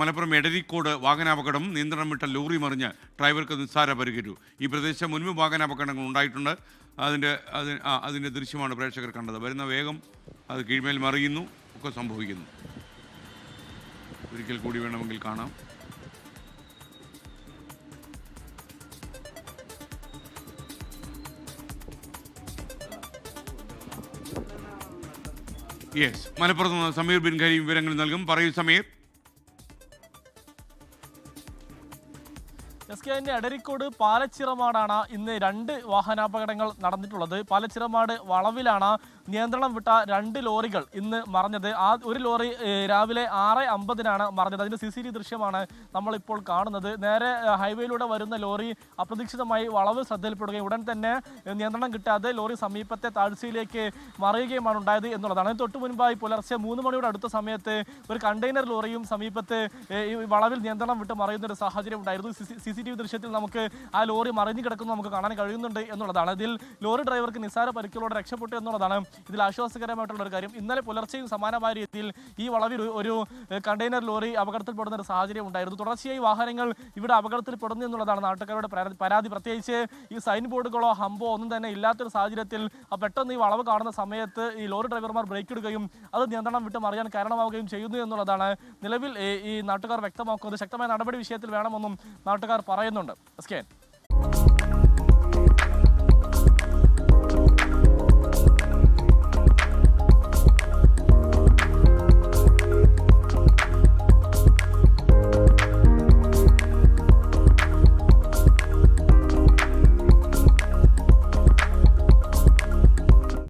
മലപ്പുറം എടരിക്കോട് വാഹനാപകടം. നിയന്ത്രണം വിട്ട ലോറി മറിഞ്ഞ് ഡ്രൈവർക്ക് നിസ്സാര പരിക്കേറ്റു. ഈ പ്രദേശത്ത് മുൻപ് വാഹനാപകടങ്ങൾ ഉണ്ടായിട്ടുണ്ട്. അതിൻ്റെ ദൃശ്യമാണ് പ്രേക്ഷകർ കണ്ടത്. വരുന്ന വേഗം അത് കീഴ്മേൽ മറിയുന്നു, ഒക്കെ സംഭവിക്കുന്നു. ഒരിക്കൽ കൂടി വേണമെങ്കിൽ കാണാം. യെസ്, മലപ്പുറത്ത് നിന്ന് സമീർ ബിൻ ഖരീം വിവരങ്ങൾ നൽകും. പറയൂ സമീർ. എടരിക്കോട് പാലച്ചിറമാടാണ് ഇന്ന് 2 വാഹനാപകടങ്ങൾ നടന്നിട്ടുള്ളത്. പാലച്ചിറമാട് വളവിലാണ് നിയന്ത്രണം വിട്ട 2 ലോറികൾ ഇന്ന് മറിഞ്ഞത്. ഒരു ലോറി രാവിലെ 6:50 മറിഞ്ഞത്. അതിന്റെ CCTV ദൃശ്യമാണ് നമ്മളിപ്പോൾ കാണുന്നത്. നേരെ ഹൈവേയിലൂടെ വരുന്ന ലോറി അപ്രതീക്ഷിതമായി വളവ് ശ്രദ്ധയിൽപ്പെടുകയും ഉടൻ തന്നെ നിയന്ത്രണം കിട്ടാതെ ലോറി സമീപത്തെ താഴ്ചയിലേക്ക് മറിയുകയുമാണ് ഉണ്ടായത് എന്നുള്ളതാണ്. തൊട്ടു മുൻപായി പുലർച്ചെ 3 മണിയുടെ അടുത്ത സമയത്ത് ഒരു കണ്ടെയ്നർ ലോറിയും സമീപത്ത് ഈ വളവിൽ നിയന്ത്രണം വിട്ട് മറിയുന്ന ഒരു സാഹചര്യം ഉണ്ടായിരുന്നു. CCTV ദൃശ്യത്തിൽ നമുക്ക് ആ ലോറി മറിഞ്ഞു കിടക്കുന്നത് നമുക്ക് കാണാൻ കഴിയുന്നുണ്ട് എന്നുള്ളതാണ്. ഇതിൽ ലോറി ഡ്രൈവർക്ക് നിസ്സാര പരിക്കുകളോടെ രക്ഷപ്പെട്ടു എന്നുള്ളതാണ് ഇതിൽ ആശ്വാസകരമായിട്ടുള്ള ഒരു കാര്യം. ഇന്നലെ പുലർച്ചെയും സമാനമായ രീതിയിൽ ഈ വളവിൽ ഒരു കണ്ടെയ്നർ ലോറി അപകടത്തിൽപ്പെടുന്ന ഒരു സാഹചര്യം ഉണ്ടായിരുന്നു. തുടർച്ചയായി വാഹനങ്ങൾ ഇവിടെ അപകടത്തിൽപ്പെടുന്നു എന്നുള്ളതാണ് നാട്ടുകാരുടെ പരാതി. പ്രത്യേകിച്ച് ഈ സൈൻ ബോർഡുകളോ ഹമ്പോ ഒന്നും തന്നെ ഇല്ലാത്തൊരു സാഹചര്യത്തിൽ പെട്ടെന്ന് ഈ വളവ് കാണുന്ന സമയത്ത് ഈ ലോറി ഡ്രൈവർമാർ ബ്രേക്ക് ഇടുകയും അത് നിയന്ത്രണം വിട്ട് മറിയാൻ കാരണമാവുകയും ചെയ്യുന്നു എന്നുള്ളതാണ് നിലവിൽ ഈ നാട്ടുകാർ വ്യക്തമാക്കുന്നത്. ശക്തമായ നടപടി വിഷയത്തിൽ വേണമെന്നും നാട്ടുകാർ പറയുന്നുണ്ട്.